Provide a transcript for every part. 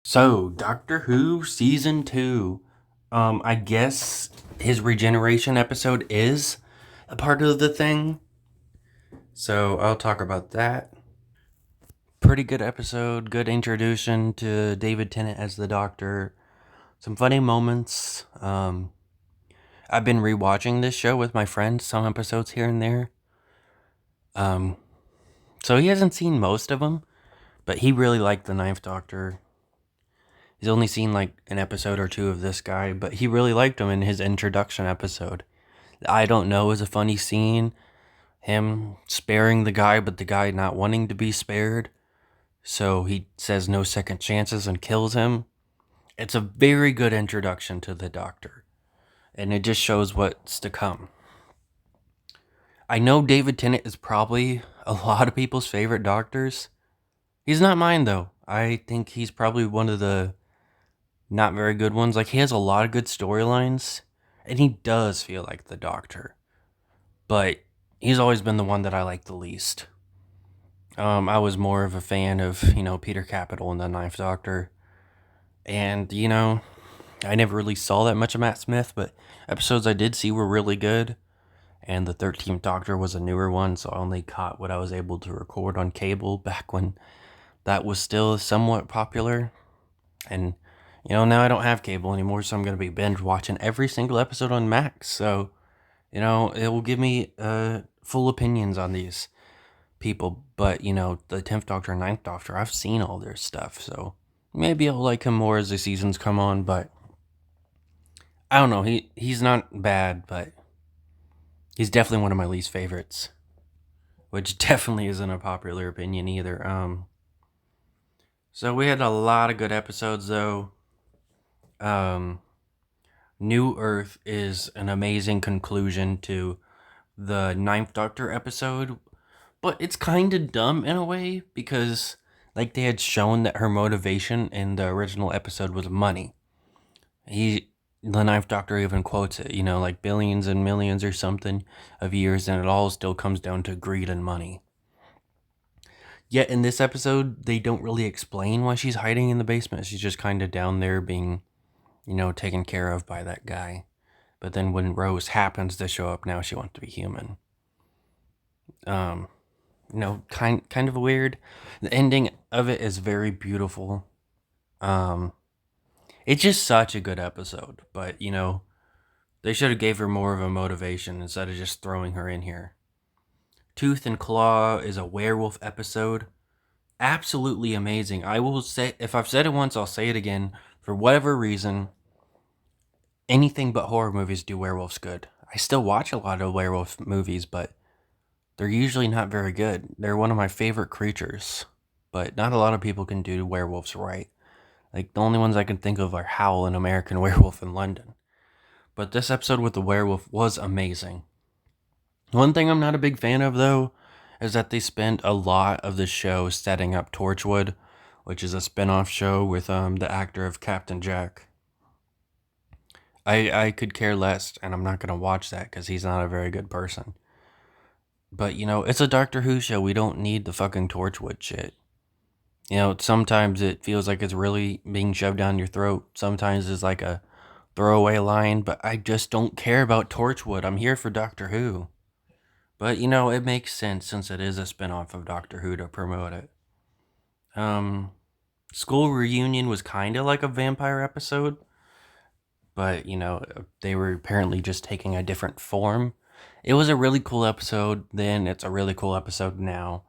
So, Doctor Who season 2. I guess his regeneration episode is a part of the thing. So, I'll talk about that. Pretty good episode, good introduction to David Tennant as the Doctor. Some funny moments. I've been rewatching this show with my friends, some episodes here and there. Um, so he hasn't seen most of them, but he really liked the Ninth Doctor. He's only seen like an episode or two of this guy, but he really liked him in his introduction episode. I don't know is a funny scene. Him sparing the guy, but the guy not wanting to be spared. So he says no second chances and kills him. It's a very good introduction to the Doctor. And it just shows what's to come. I know David Tennant is probably a lot of people's favorite Doctors. He's not mine though. I think he's probably one of the not very good ones. Like, he has a lot of good storylines, and he does feel like the Doctor. But he's always been the one that I like the least. I was more of a fan of, Peter Capital and the Ninth Doctor. And, I never really saw that much of Matt Smith, but episodes I did see were really good. And the 13th Doctor was a newer one, so I only caught what I was able to record on cable back when that was still somewhat popular. And, now I don't have cable anymore, so I'm going to be binge watching every single episode on Max. So, it will give me full opinions on these people. But, the 10th Doctor and 9th Doctor, I've seen all their stuff, so maybe I'll like him more as the seasons come on. But I don't know. He's not bad, but he's definitely one of my least favorites, which definitely isn't a popular opinion either. So we had a lot of good episodes, though. New Earth is an amazing conclusion to the Ninth Doctor episode, but it's kind of dumb in a way because, like, they had shown that her motivation in the original episode was money. The Ninth Doctor even quotes it, like billions and millions or something of years, and it all still comes down to greed and money. Yet in this episode, they don't really explain why she's hiding in the basement. She's just kind of down there being, taken care of by that guy. But then when Rose happens to show up, now she wants to be human. Kind of weird. The ending of it is very beautiful. It's just such a good episode, but they should have gave her more of a motivation instead of just throwing her in here. Tooth and Claw is a werewolf episode. Absolutely amazing. I will say, if I've said it once, I'll say it again. For whatever reason, anything but horror movies do werewolves good. I still watch a lot of werewolf movies, but they're usually not very good. They're one of my favorite creatures, but not a lot of people can do werewolves right. Like, the only ones I can think of are Howl and American Werewolf in London. But this episode with the werewolf was amazing. One thing I'm not a big fan of, though, is that they spent a lot of the show setting up Torchwood, which is a spin-off show with the actor of Captain Jack. I could care less, and I'm not going to watch that because he's not a very good person. But, it's a Doctor Who show. We don't need the fucking Torchwood shit. Sometimes it feels like it's really being shoved down your throat. Sometimes it's like a throwaway line, but I just don't care about Torchwood. I'm here for Doctor Who. But, it makes sense since it is a spinoff of Doctor Who to promote it. School Reunion was kind of like a vampire episode, but, they were apparently just taking a different form. It was a really cool episode then. It's a really cool episode now.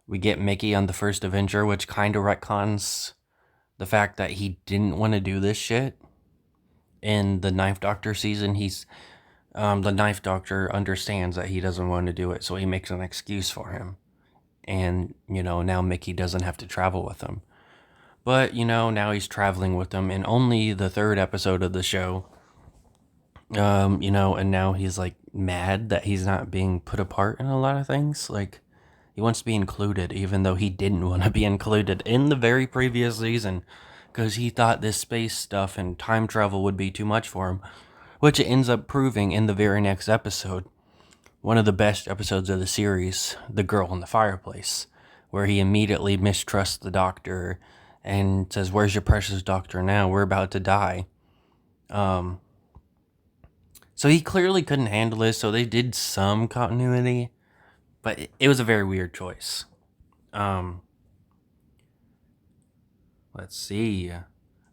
We get Mickey on the first Avenger, which kind of retcons the fact that he didn't want to do this shit. In the Ninth Doctor season, the Ninth Doctor understands that he doesn't want to do it, so he makes an excuse for him. And, now Mickey doesn't have to travel with him. But, now he's traveling with them in only the third episode of the show. And now he's, like, mad that he's not being put apart in a lot of things. Like, he wants to be included, even though he didn't want to be included in the very previous season, because he thought this space stuff and time travel would be too much for him, which it ends up proving in the very next episode. One of the best episodes of the series, The Girl in the Fireplace, where he immediately mistrusts the Doctor and says, "Where's your precious doctor now? We're about to die." So he clearly couldn't handle this, so they did some continuity, but it was a very weird choice. Let's see.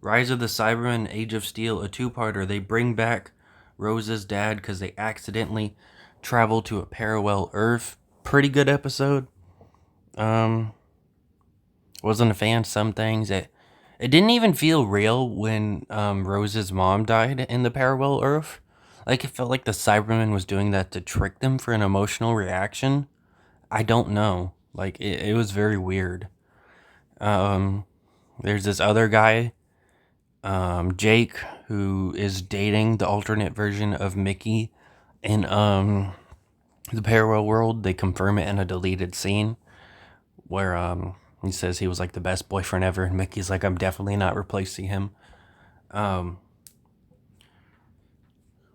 Rise of the Cybermen, Age of Steel, a two-parter. They bring back Rose's dad because they accidentally travel to a parallel Earth. Pretty good episode. Wasn't a fan of some things. It didn't even feel real when Rose's mom died in the parallel Earth. Like, it felt like the Cyberman was doing that to trick them for an emotional reaction. I don't know. Like, it was very weird. There's this other guy, Jake, who is dating the alternate version of Mickey in the parallel world. They confirm it in a deleted scene where he says he was like the best boyfriend ever, and Mickey's like, "I'm definitely not replacing him."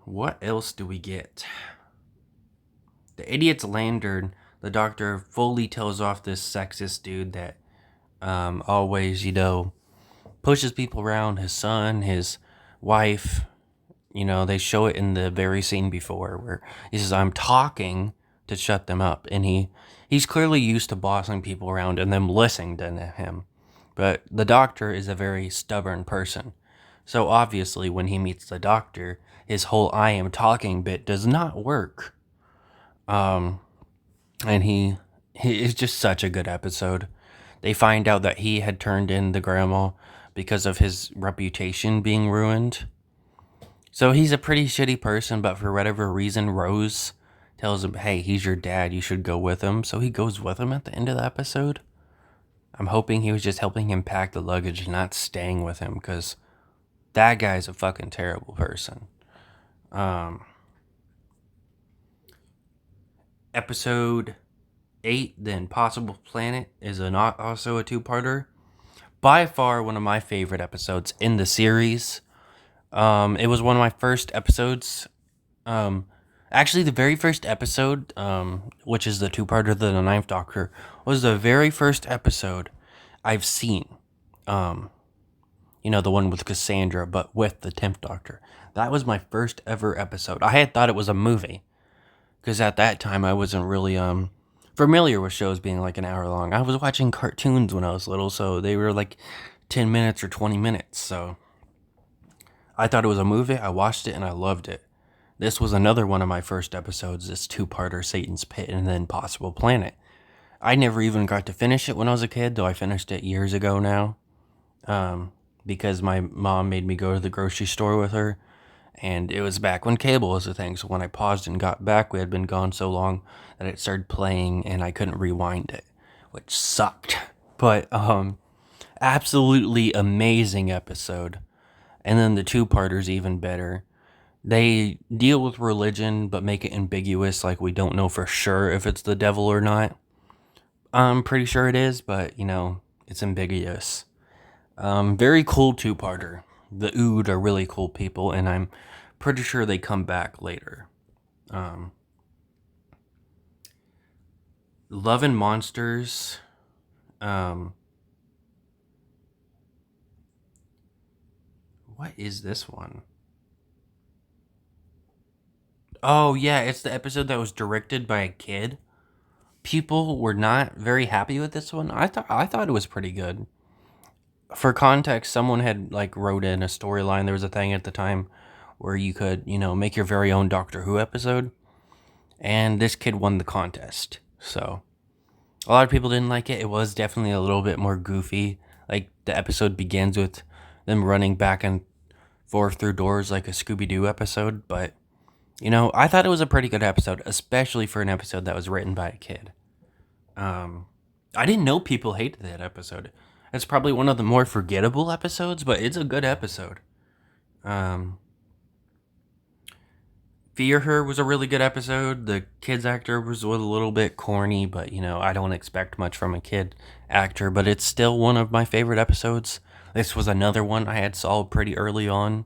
What else do we get? The idiot's lantern. The doctor fully tells off this sexist dude that always, pushes people around. His son, his wife. They show it in the very scene before where he says, "I'm talking to shut them up," and he's clearly used to bossing people around and them listening to him. But the doctor is a very stubborn person. So obviously when he meets the doctor, his whole "I am talking" bit does not work. And he is just such a good episode. They find out that he had turned in the grandma because of his reputation being ruined. So he's a pretty shitty person, but for whatever reason, Rose tells him, "Hey, he's your dad, you should go with him." So he goes with him at the end of the episode. I'm hoping he was just helping him pack the luggage, not staying with him, because that guy's a fucking terrible person. Episode 8, The Impossible Planet, is also a two-parter. By far one of my favorite episodes in the series. It was one of my first episodes. Actually, the very first episode, which is the two-parter of the Ninth Doctor, was the very first episode I've seen. The one with Cassandra, but with the 10th Doctor. That was my first ever episode. I had thought it was a movie, because at that time I wasn't really familiar with shows being like an hour long. I was watching cartoons when I was little, so they were like 10 minutes or 20 minutes. So I thought it was a movie. I watched it and I loved it. This was another one of my first episodes, this two-parter, Satan's Pit and the Impossible Planet. I never even got to finish it when I was a kid, though I finished it years ago now. Because my mom made me go to the grocery store with her. And it was back when cable was a thing, so when I paused and got back, we had been gone so long that it started playing and I couldn't rewind it, which sucked. But absolutely amazing episode. And then the two-parter's even better. They deal with religion but make it ambiguous, like we don't know for sure if it's the devil or not. I'm pretty sure it is, but it's ambiguous. Very cool two-parter. The Ood are really cool people, and I'm pretty sure they come back later. Love and Monsters. What is this one? Oh, yeah, it's the episode that was directed by a kid. People were not very happy with this one. I thought it was pretty good. For context, someone had wrote in a storyline. There was a thing at the time where you could, make your very own Doctor Who episode. And this kid won the contest. So a lot of people didn't like it. It was definitely a little bit more goofy. Like, the episode begins with them running back and forth through doors like a Scooby-Doo episode. But, I thought it was a pretty good episode, especially for an episode that was written by a kid. I didn't know people hated that episode. It's probably one of the more forgettable episodes, but it's a good episode. Fear Her was a really good episode. The kid's actor was a little bit corny, but, I don't expect much from a kid actor, but it's still one of my favorite episodes. This was another one I had saw pretty early on.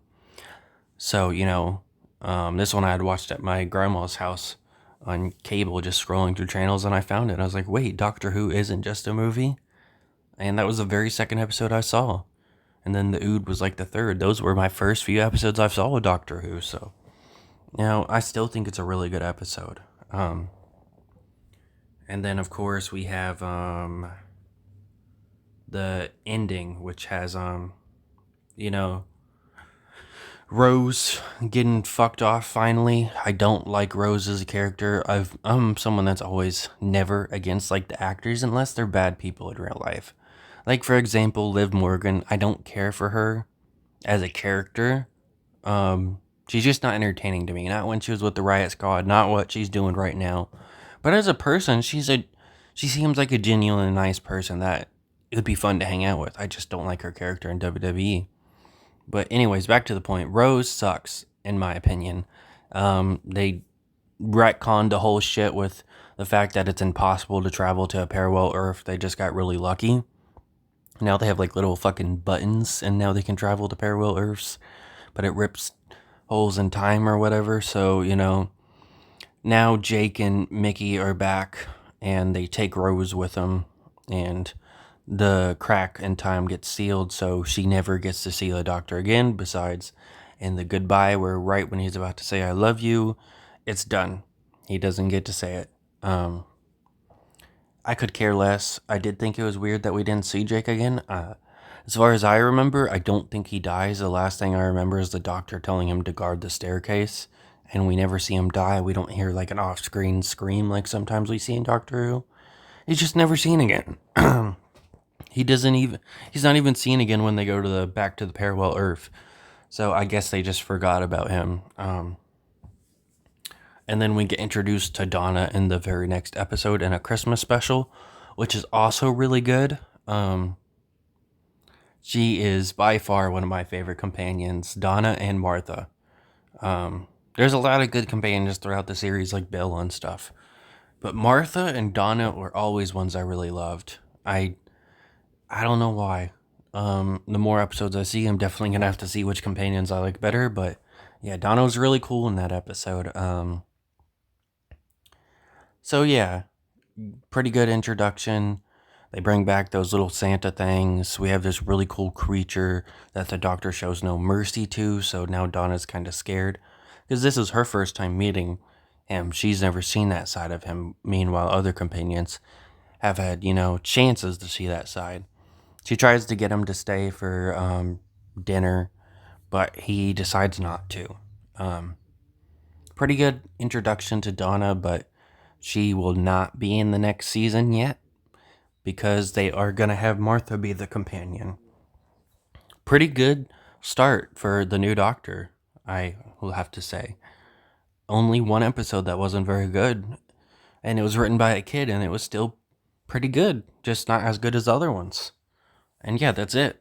So, this one I had watched at my grandma's house on cable, just scrolling through channels, and I found it. I was like, wait, Doctor Who isn't just a movie? And that was the very second episode I saw. And then the Ood was like the third. Those were my first few episodes I saw of Doctor Who. So, I still think it's a really good episode. And then, of course, we have the ending, which has, Rose getting fucked off finally. I don't like Rose as a character. I'm someone that's always never against like the actors unless they're bad people in real life. Like for example, Liv Morgan. I don't care for her as a character. She's just not entertaining to me. Not when she was with the Riot Squad. Not what she's doing right now. But as a person, she seems like a genuinely nice person that it would be fun to hang out with. I just don't like her character in WWE. But anyways, back to the point. Rose sucks, in my opinion. They retconned the whole shit with the fact that it's impossible to travel to a parallel Earth. They just got really lucky. Now they have like little fucking buttons, and now they can travel to parallel Earths. But it rips holes in time or whatever. So, now Jake and Mickey are back, and they take Rose with them, and the crack in time gets sealed, so she never gets to see the Doctor again. Besides, in the goodbye, where right when he's about to say "I love you," it's done. He doesn't get to say it. I could care less. I did think it was weird that we didn't see Jake again. As far as I remember, I don't think he dies. The last thing I remember is the Doctor telling him to guard the staircase, and we never see him die. We don't hear like an off-screen scream like sometimes we see in Doctor Who. He's just never seen again. He's not even seen again when they go to the back to the parallel Earth. So I guess they just forgot about him. And then we get introduced to Donna in the very next episode in a Christmas special, which is also really good. She is by far one of my favorite companions, Donna and Martha. There's a lot of good companions throughout the series, like Bill and stuff. But Martha and Donna were always ones I really loved. I don't know why. The more episodes I see, I'm definitely gonna have to see which companions I like better. But yeah, Donna was really cool in that episode. So yeah, pretty good introduction. They bring back those little Santa things. We have this really cool creature that the Doctor shows no mercy to. So now Donna's kind of scared because this is her first time meeting him. She's never seen that side of him. Meanwhile, other companions have had, chances to see that side. She tries to get him to stay for dinner, but he decides not to. Pretty good introduction to Donna, but she will not be in the next season yet because they are going to have Martha be the companion. Pretty good start for the new Doctor, I will have to say. Only one episode that wasn't very good, and it was written by a kid, and it was still pretty good, just not as good as the other ones. And yeah, that's it.